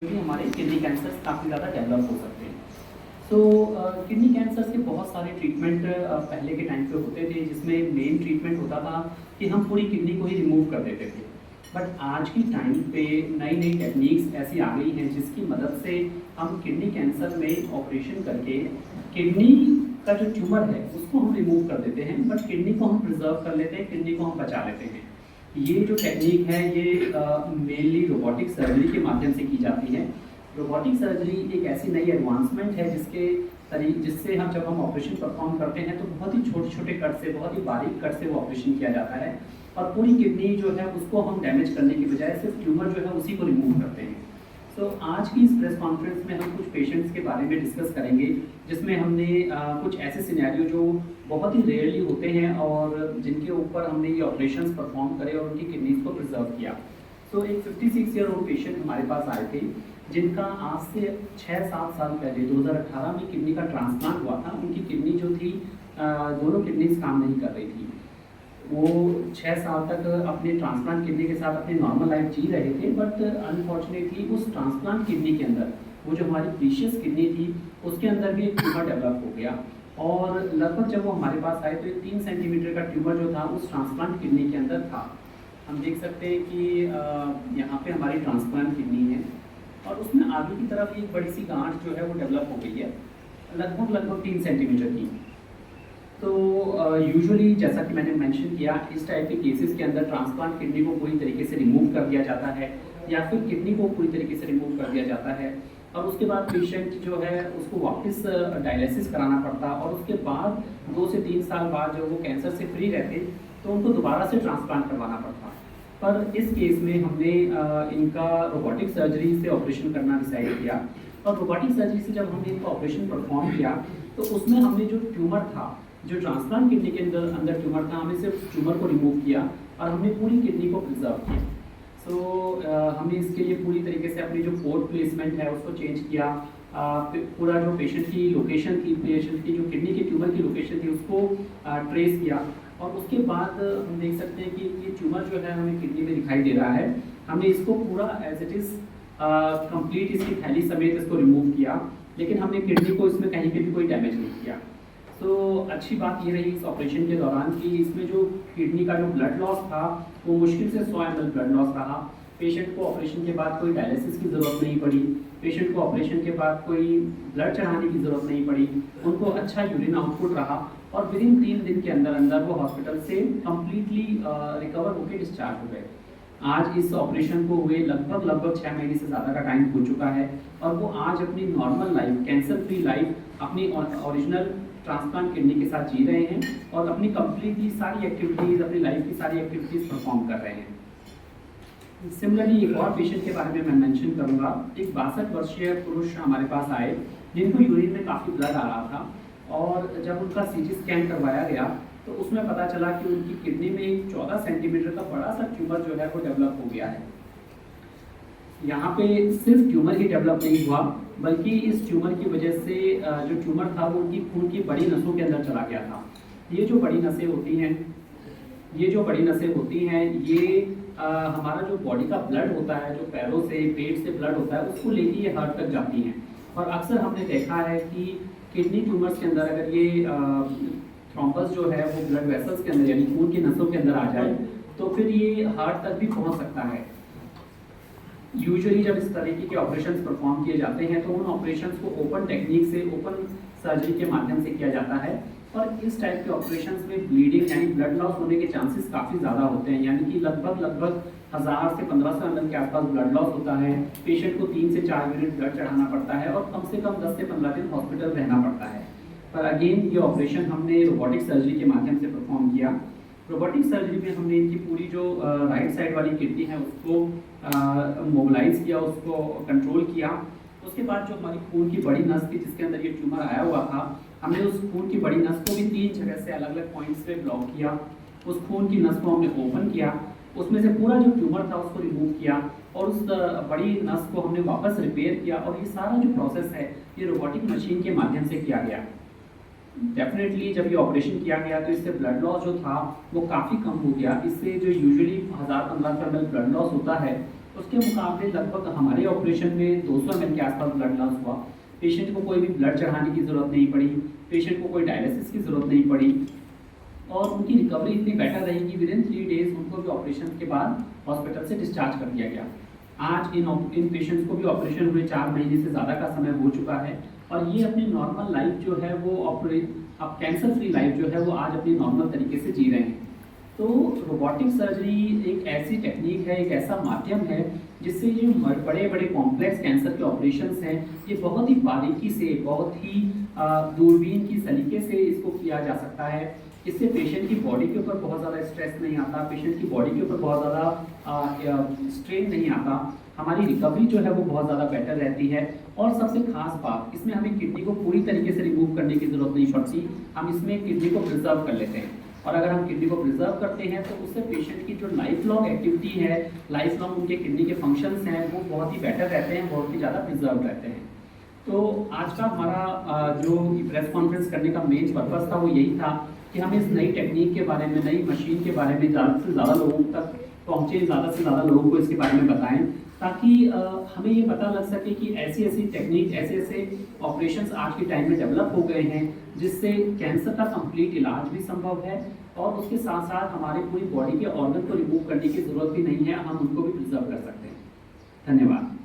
भी हमारे kidney cancer काफ़ी ज़्यादा डेवलप हो सकते हैं। सो किडनी कैंसर के बहुत सारे ट्रीटमेंट पहले के टाइम पे होते थे, जिसमें मेन ट्रीटमेंट होता था कि हम पूरी किडनी को ही रिमूव कर देते थे। बट आज की टाइम पे नई नई टेक्निक्स ऐसी आ गई हैं जिसकी मदद से हम किडनी कैंसर में ऑपरेशन करके किडनी का जो ट्यूमर है उसको हम रिमूव कर देते हैं, बट किडनी को हम प्रिजर्व कर लेते हैं, किडनी को हम बचा लेते हैं। ये जो टेक्निक है ये मेनली रोबोटिक सर्जरी के माध्यम से की जाती है। रोबोटिक सर्जरी एक ऐसी नई एडवांसमेंट है जिससे जब हम ऑपरेशन परफॉर्म करते हैं तो बहुत ही छोटे छोटे कट से, बहुत ही बारीक कट से वो ऑपरेशन किया जाता है और पूरी किडनी जो है उसको हम डैमेज करने की बजाय सिर्फ ट्यूमर जो है उसी को रिमूव करते हैं। तो आज की इस प्रेस कॉन्फ्रेंस में हम कुछ पेशेंट्स के बारे में डिस्कस करेंगे, जिसमें हमने कुछ ऐसे सिनेरियो जो बहुत ही रेयरली होते हैं और जिनके ऊपर हमने ये ऑपरेशंस परफॉर्म करे और उनकी किडनीज को प्रिजर्व किया। तो एक 56 ईयर ओल्ड पेशेंट हमारे पास आए थे, जिनका आज से 6-7 साल पहले 2018 में किडनी का ट्रांसप्लांट हुआ था। उनकी किडनी जो थी, दोनों किडनीज काम नहीं कर रही थी। वो 6 साल तक अपने ट्रांसप्लांट किडनी के साथ अपनी नॉर्मल लाइफ जी रहे थे, बट अनफॉर्चुनेटली उस ट्रांसप्लांट किडनी के अंदर वो जो हमारी प्रीशियस किडनी थी उसके अंदर भी एक ट्यूमर डेवलप हो गया। और लगभग जब वो हमारे पास आए तो एक 3 सेंटीमीटर का ट्यूमर जो था उस ट्रांसप्लांट किडनी के अंदर था। हम देख सकते हैं कि यहाँ पे हमारी ट्रांसप्लांट किडनी है और उसमें आगे की तरफ एक बड़ी सी गांठ जो है वो डेवलप हो गई है, लगभग 3 सेंटीमीटर की। तो यूजुअली जैसा कि मैंने मेंशन किया, इस टाइप के केसेस के अंदर ट्रांसप्लांट किडनी को पूरी तरीके से रिमूव कर दिया जाता है या फिर किडनी को पूरी तरीके से रिमूव कर दिया जाता है और उसके बाद पेशेंट जो है उसको वापस डायलिसिस कराना पड़ता और उसके बाद 2 से 3 साल बाद जब वो कैंसर से फ्री रहते तो उनको दोबारा से ट्रांसप्लांट करवाना पड़ता। पर इस केस में हमने इनका रोबोटिक सर्जरी से ऑपरेशन करना डिसाइड किया और रोबोटिक सर्जरी से जब हमने इनका ऑपरेशन परफॉर्म किया तो उसमें हमने जो ट्यूमर था, जो ट्रांसप्लांट किडनी के अंदर ट्यूमर था, हमने सिर्फ ट्यूमर को रिमूव किया और हमने पूरी किडनी को प्रिजर्व किया। सो हमने इसके लिए पूरी तरीके से अपनी जो पोर्ट प्लेसमेंट है उसको चेंज किया। पूरा जो पेशेंट की लोकेशन थी, पेशेंट की जो किडनी के ट्यूमर की लोकेशन थी उसको ट्रेस किया और उसके बाद हम देख सकते हैं कि ये ट्यूमर जो है हमें किडनी में दिखाई दे रहा है। हमने इसको पूरा एज इट इज़ कंप्लीट इसकी थैली समेत इसको रिमूव किया, लेकिन हमने किडनी को इसमें कहीं पे भी कोई डैमेज नहीं किया। तो अच्छी बात ये रही इस ऑपरेशन के दौरान कि इसमें जो किडनी का जो ब्लड लॉस था वो मुश्किल से 100 ml ब्लड लॉस रहा। पेशेंट को ऑपरेशन के बाद कोई डायलिसिस की ज़रूरत नहीं पड़ी, पेशेंट को ऑपरेशन के बाद कोई ब्लड चढ़ाने की ज़रूरत नहीं पड़ी, उनको अच्छा यूरिन आउटपुट रहा और विदिन 3 दिन के अंदर अंदर वो हॉस्पिटल से कम्प्लीटली रिकवर होकर डिस्चार्ज हो गए। आज इस ऑपरेशन को हुए लगभग 6 महीने से ज़्यादा का टाइम हो चुका है और वो आज अपनी normal life, cancer free life अपनी ओरिजिनल ट्रांसप्लांट किडनी के साथ जी रहे हैं और अपनी कंप्लीटली सारी एक्टिविटीज़, अपनी लाइफ की सारी एक्टिविटीज़ परफॉर्म कर रहे हैं। सिमिलरली एक और पेशेंट के बारे में मैं मेंशन करूंगा। एक 62 वर्षीय पुरुष हमारे पास आए जिनको यूरिन में काफ़ी ब्लड आ रहा था और जब उनका सीटी स्कैन करवाया गया तो उसमें पता चला कि उनकी किडनी में एक 14 सेंटीमीटर का बड़ा सा ट्यूमर जो है वो डेवलप हो गया है। यहाँ पे सिर्फ ट्यूमर ही डेवलप नहीं हुआ, बल्कि इस ट्यूमर की वजह से जो ट्यूमर था वो उनकी खून की बड़ी नसों के अंदर चला गया था। ये जो बड़ी नसें होती हैं, ये हमारा जो बॉडी का ब्लड होता है, जो पैरों से, पेट से ब्लड होता है, उसको लेके ये हार्ट तक जाती हैं। और अक्सर हमने देखा है कि किडनी ट्यूमर्स के अंदर अगर ये थ्रोम्बस जो है वो ब्लड वेसल्स के अंदर यानी खून की नसों के अंदर आ जाए तो फिर ये हार्ट तक भी पहुँच सकता है। यूजुअली जब इस तरीके के ऑपरेशंस परफॉर्म किए जाते हैं तो उन ऑपरेशंस को ओपन टेक्निक से, ओपन सर्जरी के माध्यम से किया जाता है और इस टाइप के ऑपरेशंस में ब्लीडिंग यानी ब्लड लॉस होने के चांसेस काफ़ी ज़्यादा होते हैं, यानी कि लगभग 1000 से 1500 ml के आसपास ब्लड लॉस होता है। पेशेंट को 3 से 4 यूनिट ब्लड चढ़ाना पड़ता है और कम से कम 10 से 15 दिन हॉस्पिटल रहना पड़ता है। पर अगेन ये ऑपरेशन हमने रोबोटिक सर्जरी के माध्यम से परफॉर्म किया। रोबोटिक सर्जरी में हमने इनकी पूरी जो राइट साइड वाली किडनी है उसको मोबिलाइज किया, उसको कंट्रोल किया। उसके बाद जो हमारी खून की बड़ी नस थी जिसके अंदर ये ट्यूमर आया हुआ था, हमने उस खून की बड़ी नस को भी 3 जगह से अलग अलग पॉइंट्स पे ब्लॉक किया। उस खून की नस को हमने ओपन किया, उसमें से पूरा जो ट्यूमर था उसको रिमूव किया और उस बड़ी नस को हमने वापस रिपेयर किया और ये सारा जो प्रोसेस है ये रोबोटिक मशीन के माध्यम से किया गया। डेफिनेटली जब ये ऑपरेशन किया गया तो इससे ब्लड लॉस जो था वो काफ़ी कम हो गया। इससे जो यूजुअली 1000-1500 ml ब्लड लॉस होता है उसके मुकाबले लगभग हमारे ऑपरेशन में 200 ml के आसपास ब्लड लॉस हुआ। पेशेंट को कोई भी ब्लड चढ़ाने की ज़रूरत नहीं पड़ी, पेशेंट को कोई डायलिसिस की ज़रूरत नहीं पड़ी और उनकी रिकवरी इतनी बेटर रही कि विदिन 3 डेज़ उनको भी ऑपरेशन के बाद हॉस्पिटल से डिस्चार्ज कर दिया गया। आज इन पेशेंट्स को भी ऑपरेशन हुए 4 महीने से ज़्यादा का समय हो चुका है और ये अपनी नॉर्मल लाइफ जो है वो अब कैंसर फ्री लाइफ जो है वो आज अपनी नॉर्मल तरीके से जी रहे हैं। तो रोबोटिक सर्जरी एक ऐसी टेक्निक है, एक ऐसा माध्यम है जिससे ये बड़े बड़े कॉम्प्लेक्स कैंसर के ऑपरेशंस हैं, ये बहुत ही बारीकी से, बहुत ही दूरबीन की सलीके से इसको किया जा सकता है। इससे पेशेंट की बॉडी के ऊपर बहुत ज़्यादा स्ट्रेस नहीं आता, पेशेंट की बॉडी के ऊपर बहुत ज़्यादा स्ट्रेन नहीं आता, हमारी रिकवरी जो है वो बहुत ज़्यादा बेटर रहती है। और सबसे खास बात, इसमें हमें किडनी को पूरी तरीके से रिमूव करने की ज़रूरत नहीं पड़ती, हम इसमें किडनी को प्रिजर्व कर लेते हैं और अगर हम किडनी को प्रिजर्व करते हैं तो उससे पेशेंट की जो लाइफ लॉन्ग एक्टिविटी है, लाइफ लॉन्ग उनके किडनी के फंक्शंस हैं वो बहुत ही बेटर रहते हैं, बहुत ही ज़्यादा प्रिजर्व रहते हैं। तो आज का हमारा जो प्रेस कॉन्फ्रेंस करने का मेन पर्पस था वो यही था कि हम इस नई टेक्निक के बारे में, नई मशीन के बारे में ज़्यादा से ज़्यादा लोगों तक पहुँचे, ज़्यादा से ज़्यादा लोगों को इसके बारे में बताएं ताकि हमें ये पता लग सके कि ऐसी ऐसी टेक्निक, ऐसे ऐसे ऑपरेशंस आज के टाइम में डेवलप हो गए हैं जिससे कैंसर का कंप्लीट इलाज भी संभव है और उसके साथ साथ हमारी पूरी बॉडी के ऑर्गन को रिमूव करने की ज़रूरत भी नहीं है, हम उनको भी प्रिजर्व कर सकते हैं। धन्यवाद।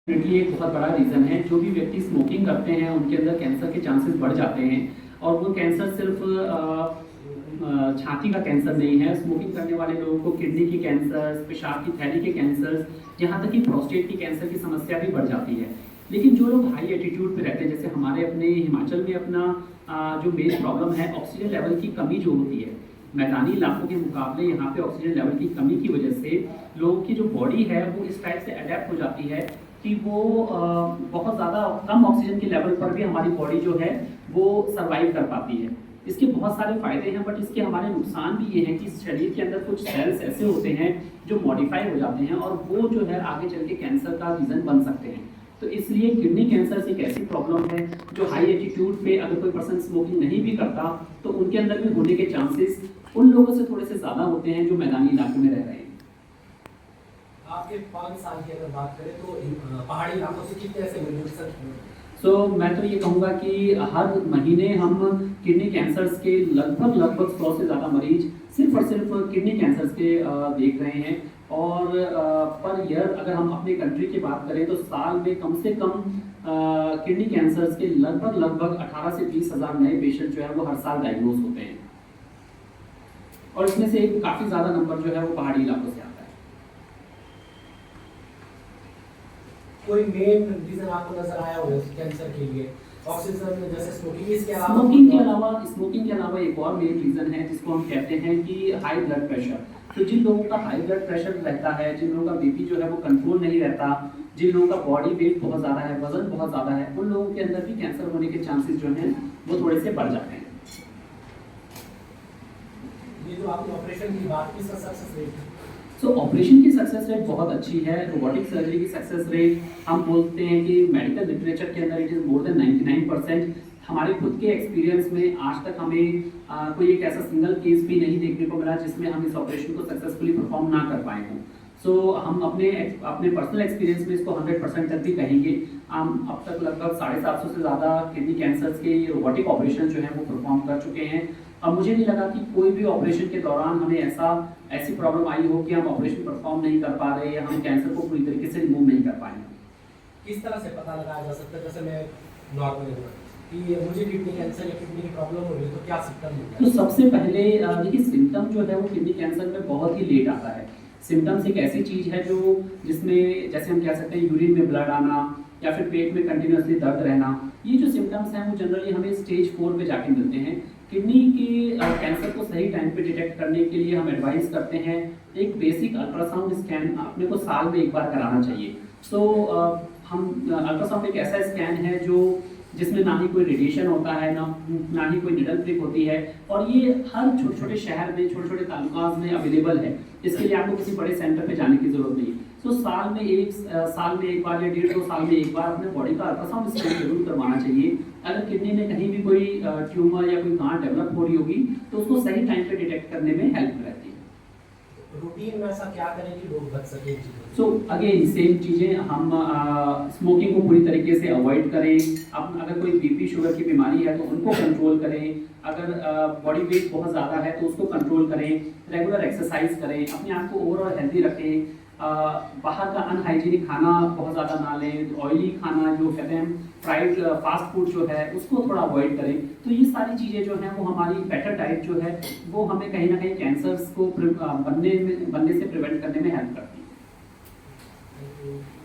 डेफिनेटली एक बहुत बड़ा रीज़न है, जो भी व्यक्ति स्मोकिंग करते हैं उनके अंदर कैंसर के चांसेस बढ़ जाते हैं और वो कैंसर सिर्फ छाती का कैंसर नहीं है, स्मोकिंग करने वाले लोगों को किडनी की कैंसर, पेशाब की थैली के कैंसर, यहाँ तक कि प्रोस्टेट की कैंसर की समस्या भी बढ़ जाती है। लेकिन जो लोग हाई एटीट्यूड पे रहते हैं, जैसे हमारे अपने हिमाचल में अपना जो मेन प्रॉब्लम है ऑक्सीजन लेवल की कमी जो होती है, मैदानी इलाकों के मुकाबले यहाँ पे ऑक्सीजन लेवल की कमी की वजह से लोगों की जो बॉडी है वो इस टाइप से अडेप्ट हो जाती है कि वो बहुत ज़्यादा कम ऑक्सीजन के लेवल पर भी हमारी बॉडी जो है वो सर्वाइव कर पाती है। इसके बहुत सारे फायदे हैं बट इसके हमारे नुकसान भी ये हैं कि शरीर के अंदर कुछ सेल्स ऐसे होते हैं जो मॉडिफाई हो जाते हैं और वो जो है आगे चल के कैंसर का रीज़न बन सकते हैं। तो इसलिए किडनी कैंसर एक ऐसी प्रॉब्लम है जो हाई एटीट्यूड पे अगर कोई पर्सन स्मोकिंग नहीं भी करता तो उनके अंदर भी होने के चांसेस उन लोगों से थोड़े से ज़्यादा होते हैं जो मैदानी इलाकों में रह रहे हैं। आपके 5 साल की अगर बात करें तो पहाड़ी इलाकों से कितने ऐसे मरीज मैं तो ये कहूँगा कि हर महीने हम किडनी कैंसर्स के लगभग 100 से ज़्यादा मरीज सिर्फ और सिर्फ किडनी कैंसर्स के देख रहे हैं और पर ईयर अगर हम अपने कंट्री की बात करें तो साल में कम से कम किडनी कैंसर्स के लगभग 18 से 20 हज़ार नए पेशेंट जो है वो हर साल डायग्नोज होते हैं और इसमें से काफ़ी ज़्यादा नंबर जो है वो पहाड़ी इलाकों से आता है। कोई मेन रीजन आपको नजर आया हो कैंसर के लिए? ऑक्सीजन जैसे स्मोकिंग, इसके अलावा स्मोकिंग के अलावा एक और मेन रीजन है जिसको हम कहते हैं कि हाई ब्लड प्रेशर। तो जिन लोगों का हाई ब्लड प्रेशर रहता है, जिन लोगों का बीपी जो है वो कंट्रोल नहीं रहता, जिन लोगों का बॉडी वेट बहुत ज़्यादा है, वजन बहुत ज़्यादा है, उन लोगों के अंदर भी कैंसर होने के चांसेस जो हैं वो थोड़े से बढ़ जाते हैं। ये जो आपने ऑपरेशन की बात की, इसका सक्सेस रेट ऑपरेशन की सक्सेस रेट बहुत अच्छी है। रोबोटिक सर्जरी की सक्सेस रेट हम बोलते हैं कि मेडिकल लिटरेचर के अंदर इट इज़ मोर देन 99%। हमारे खुद के एक्सपीरियंस में आज तक हमें कोई एक ऐसा सिंगल केस भी नहीं देखने को मिला जिसमें हम इस ऑपरेशन को सक्सेसफुली परफॉर्म ना कर पाए हों। हम अपने पर्सनल एक्सपीरियंस में इसको 100% तक भी कहेंगे। हम अब तक लगभग 750 से ज़्यादा किडनी कैंसर्स के ये रोबोटिक ऑपरेशन जो हैं वो परफॉर्म कर चुके हैं। अब मुझे नहीं लगा कि कोई भी ऑपरेशन के दौरान हमें ऐसी प्रॉब्लम आई हो कि हम ऑपरेशन परफॉर्म नहीं कर पा रहे या हम कैंसर को पूरी तरीके से रिमूव नहीं कर पाएंगे। किस तरह से पता लगाया जा सकता है? जैसे मैं नॉर्मल कि मुझे किडनी कैंसर या किडनी की प्रॉब्लम हो रही है तो क्या सिम्टम होता है? तो सबसे पहले देखिए, सिम्टम जो है वो किडनी कैंसर में बहुत ही लेट आता है। सिम्टम्स एक ऐसी चीज़ है जो जिसमें जैसे हम कह सकते हैं यूरिन में ब्लड आना या फिर पेट में कंटिन्यूसली दर्द रहना, ये जो सिम्टम्स हैं वो जनरली हमें स्टेज 4 पे जाके मिलते हैं। किडनी के कैंसर को सही टाइम पे डिटेक्ट करने के लिए हम एडवाइस करते हैं एक बेसिक अल्ट्रासाउंड स्कैन अपने को साल में एक बार कराना चाहिए। हम अल्ट्रासाउंड एक ऐसा स्कैन है जिसमें ना ही कोई रेडिएशन होता है, ना ही कोई निडल प्रिक होती है और ये हर छोटे छोटे शहर में, छोटे छोटे तालुकाज में अवेलेबल है। इसके लिए आपको किसी बड़े सेंटर पे जाने की जरूरत नहीं। साल में एक बार या 1.5-2 साल में एक बार अपने बॉडी का अल्ट्रासाउंड स्कैन जरूर करवाना चाहिए। अगर किडनी में कहीं भी कोई ट्यूमर या कोई गांठ डेवलप हो रही होगी तो उसको सही टाइम पे डिटेक्ट करने में हेल्प रहती है। रूटीन में ऐसा क्या करें कि लोग बच सके इन चीज़ों से? सो अगेन सेम चीज़ें हम स्मोकिंग को पूरी तरीके से अवॉइड करें। अब अगर कोई बीपी शुगर की बीमारी है तो उनको कंट्रोल करें। अगर बॉडी वेट बहुत ज़्यादा है तो उसको कंट्रोल करें। रेगुलर एक्सरसाइज करें, अपने आप को ओवरऑल हेल्दी रखें। बाहर का अनहाइजीनिक खाना बहुत ज़्यादा ना लें। ऑयली खाना जो कहते हैं फ्राइड फास्ट फूड जो है उसको थोड़ा अवॉइड करें। तो ये सारी चीज़ें जो हैं वो हमारी बेटर डाइट जो है वो हमें कहीं ना कहीं कैंसर्स को बनने से प्रिवेंट करने में हेल्प करती है। Thank you.